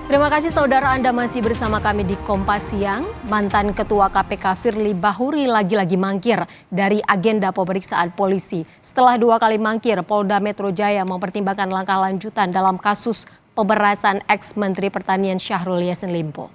Terima kasih saudara, Anda masih bersama kami di Kompas Siang. Mantan Ketua KPK Firly Bahuri lagi-lagi mangkir dari agenda pemeriksaan polisi. Setelah 2 kali mangkir, Polda Metro Jaya mempertimbangkan langkah lanjutan dalam kasus pemerasan ex-Menteri Pertanian Syahrul Yassin Limpo.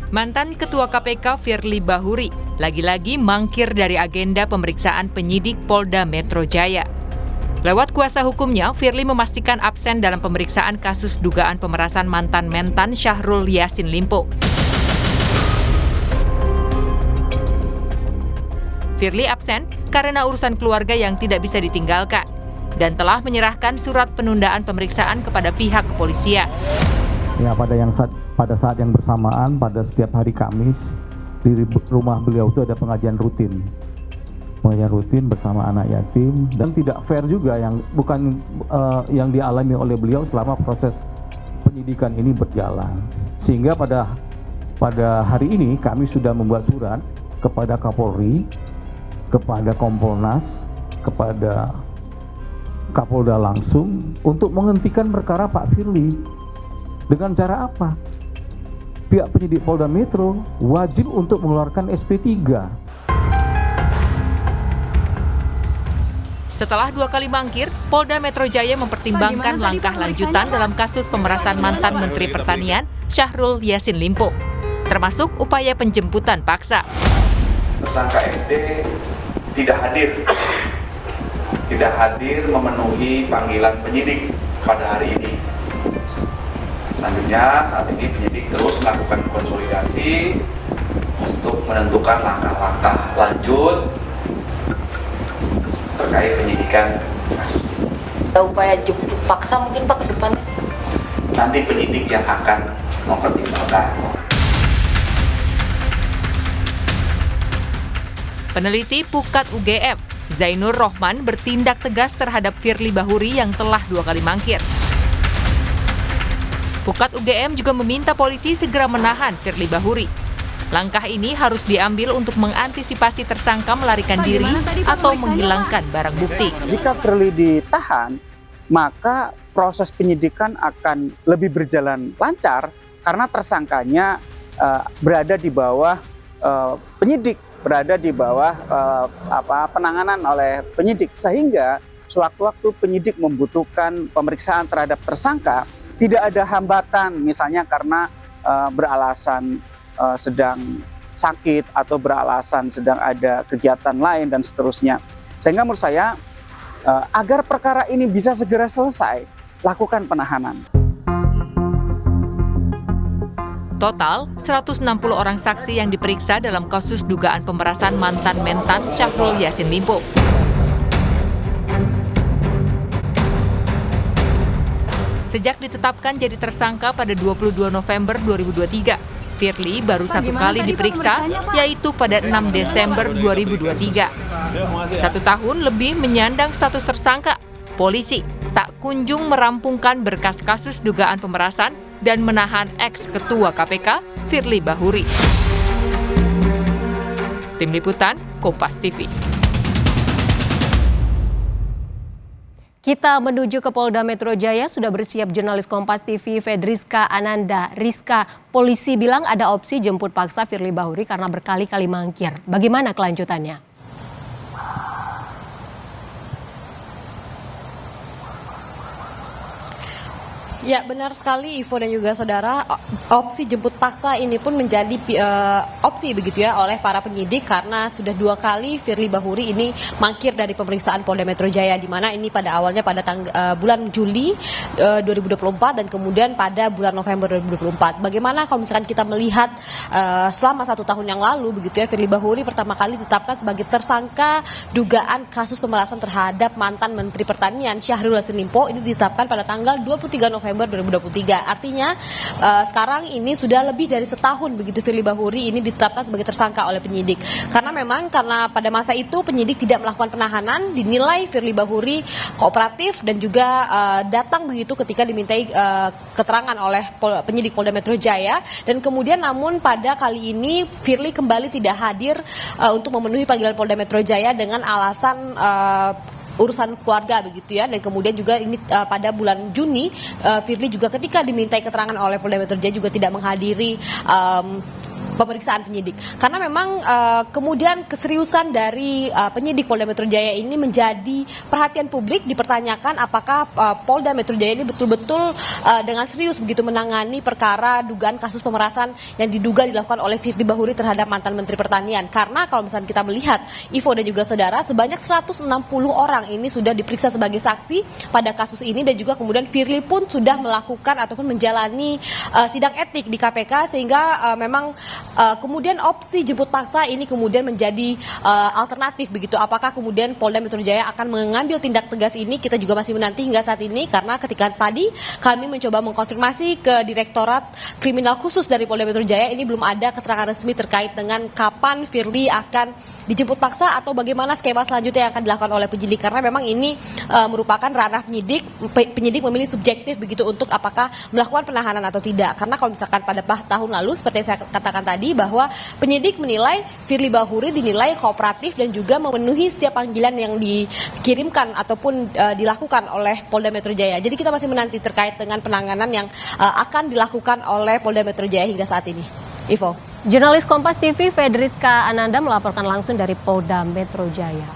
Mantan Ketua KPK Firly Bahuri lagi-lagi mangkir dari agenda pemeriksaan penyidik Polda Metro Jaya. Lewat kuasa hukumnya, Firly memastikan absen dalam pemeriksaan kasus dugaan pemerasan mantan Mentan Syahrul Yassin Limpo. Firly absen karena urusan keluarga yang tidak bisa ditinggalkan dan telah menyerahkan surat penundaan pemeriksaan kepada pihak kepolisian. Ya, pada saat yang bersamaan, pada setiap hari Kamis di rumah beliau itu ada pengajian rutin bersama anak yatim, dan tidak fair juga yang yang dialami oleh beliau selama proses penyidikan ini berjalan. Sehingga pada hari ini kami sudah membuat surat kepada Kapolri, kepada Kompolnas, kepada Kapolda langsung untuk menghentikan perkara Pak Firly. Dengan cara apa? Pihak penyidik Polda Metro wajib untuk mengeluarkan SP3. Setelah 2 kali mangkir, Polda Metro Jaya mempertimbangkan langkah lanjutan dalam kasus pemerasan mantan Menteri Pertanian Syahrul Yassin Limpo, termasuk upaya penjemputan paksa. Tersangka MD tidak hadir memenuhi panggilan penyidik pada hari ini. Selanjutnya, saat ini penyidik terus melakukan konsolidasi untuk menentukan langkah-langkah lanjut terkait penyidikan kasus ini. Upaya jemput paksa mungkin Pak ke depannya? Nanti penyidik yang akan mempertimbangkan. Peneliti Pukat UGM, Zainur Rohman bertindak tegas terhadap Firly Bahuri yang telah 2 kali mangkir. Pukat UGM juga meminta polisi segera menahan Firly Bahuri. Langkah ini harus diambil untuk mengantisipasi tersangka melarikan diri atau menghilangkan barang bukti. Jika Firly ditahan, maka proses penyidikan akan lebih berjalan lancar karena tersangkanya berada di bawah penyidik, berada di bawah penanganan oleh penyidik, sehingga sewaktu-waktu penyidik membutuhkan pemeriksaan terhadap tersangka, tidak ada hambatan, misalnya karena beralasan sedang sakit atau beralasan sedang ada kegiatan lain dan seterusnya. Sehingga menurut saya agar perkara ini bisa segera selesai, lakukan penahanan. Total 160 orang saksi yang diperiksa dalam kasus dugaan pemerasan mantan Mentan Syahrul Yassin Limpo. Sejak ditetapkan jadi tersangka pada 22 November 2023, Firly baru 1 kali diperiksa, yaitu pada 6 Desember 2023. 1 tahun lebih menyandang status tersangka, polisi tak kunjung merampungkan berkas kasus dugaan pemerasan dan menahan ex-ketua KPK Firly Bahuri. Tim Liputan, Kompas TV. Kita menuju ke Polda Metro Jaya, sudah bersiap jurnalis Kompas TV Fedriska Ananda. Rizka, polisi bilang ada opsi jemput paksa Firly Bahuri karena berkali-kali mangkir. Bagaimana kelanjutannya? Ya, benar sekali Ivo dan juga saudara, opsi jemput paksa ini pun menjadi opsi begitu ya oleh para penyidik karena sudah 2 kali Firly Bahuri ini mangkir dari pemeriksaan Polda Metro Jaya, di mana ini pada awalnya pada bulan Juli 2024 dan kemudian pada bulan November 2024. Bagaimana kalau misalkan kita melihat selama 1 tahun yang lalu begitu ya, Firly Bahuri pertama kali ditetapkan sebagai tersangka dugaan kasus pemerasan terhadap mantan Menteri Pertanian Syahrul Yassin Limpo, ini ditetapkan pada tanggal 23 November November 2023. Artinya sekarang ini sudah lebih dari setahun begitu Firly Bahuri ini ditetapkan sebagai tersangka oleh penyidik. Karena pada masa itu penyidik tidak melakukan penahanan, dinilai Firly Bahuri kooperatif dan juga datang begitu ketika dimintai keterangan oleh penyidik Polda Metro Jaya, dan kemudian namun pada kali ini Firly kembali tidak hadir untuk memenuhi panggilan Polda Metro Jaya dengan alasan urusan keluarga begitu ya, dan kemudian juga ini pada bulan Juni Firly juga ketika dimintai keterangan oleh Polda Metro Jaya juga tidak menghadiri pemeriksaan penyidik, karena memang kemudian keseriusan dari penyidik Polda Metro Jaya ini menjadi perhatian publik, dipertanyakan apakah Polda Metro Jaya ini betul-betul dengan serius begitu menangani perkara dugaan kasus pemerasan yang diduga dilakukan oleh Firly Bahuri terhadap mantan Menteri Pertanian. Karena kalau misalnya kita melihat Ivo dan juga saudara, sebanyak 160 orang ini sudah diperiksa sebagai saksi pada kasus ini, dan juga kemudian Firly pun sudah melakukan ataupun menjalani sidang etik di KPK, sehingga memang kemudian opsi jemput paksa ini kemudian menjadi alternatif begitu. Apakah kemudian Polda Metro Jaya akan mengambil tindak tegas ini? Kita juga masih menanti hingga saat ini, karena ketika tadi kami mencoba mengkonfirmasi ke Direktorat Kriminal Khusus dari Polda Metro Jaya, ini belum ada keterangan resmi terkait dengan kapan Firly akan dijemput paksa atau bagaimana skema selanjutnya yang akan dilakukan oleh penyidik, karena memang ini merupakan ranah penyidik. Penyidik memilih subjektif begitu untuk apakah melakukan penahanan atau tidak. Karena kalau misalkan pada tahun lalu seperti yang saya katakan tadi, bahwa penyidik menilai Firly Bahuri dinilai kooperatif dan juga memenuhi setiap panggilan yang dikirimkan ataupun dilakukan oleh Polda Metro Jaya. Jadi kita masih menanti terkait dengan penanganan yang akan dilakukan oleh Polda Metro Jaya hingga saat ini. Ivo. Jurnalis Kompas TV Fedriska Ananda melaporkan langsung dari Polda Metro Jaya.